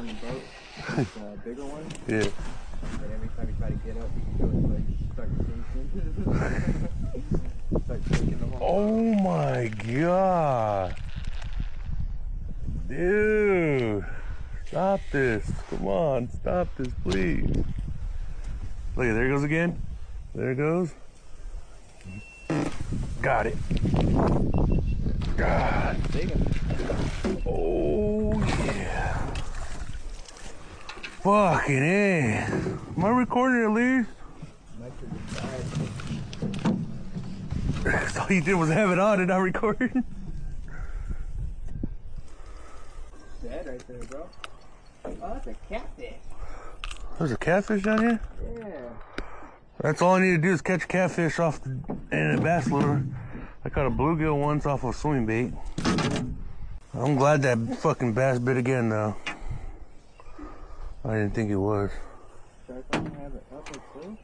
on the boat, the bigger one. Yeah. And every time you try to get up, you feel his legs start shaking. Start shaking the whole Oh my god. Dude. Stop this. Come on. Stop this, please. Look, there it goes again. There it goes. Got it. God. Oh, yeah. Fucking A. Am I recording at least? All you did was have it on and not recording. Dead right there, bro. Oh, that's a catfish. There's a catfish down here? Yeah. That's all I need to do is catch a catfish off the end of a bass lure. I caught a bluegill once off of swimming bait. I'm glad that fucking bass bit again though. I didn't think it was. Shark don't have it up too?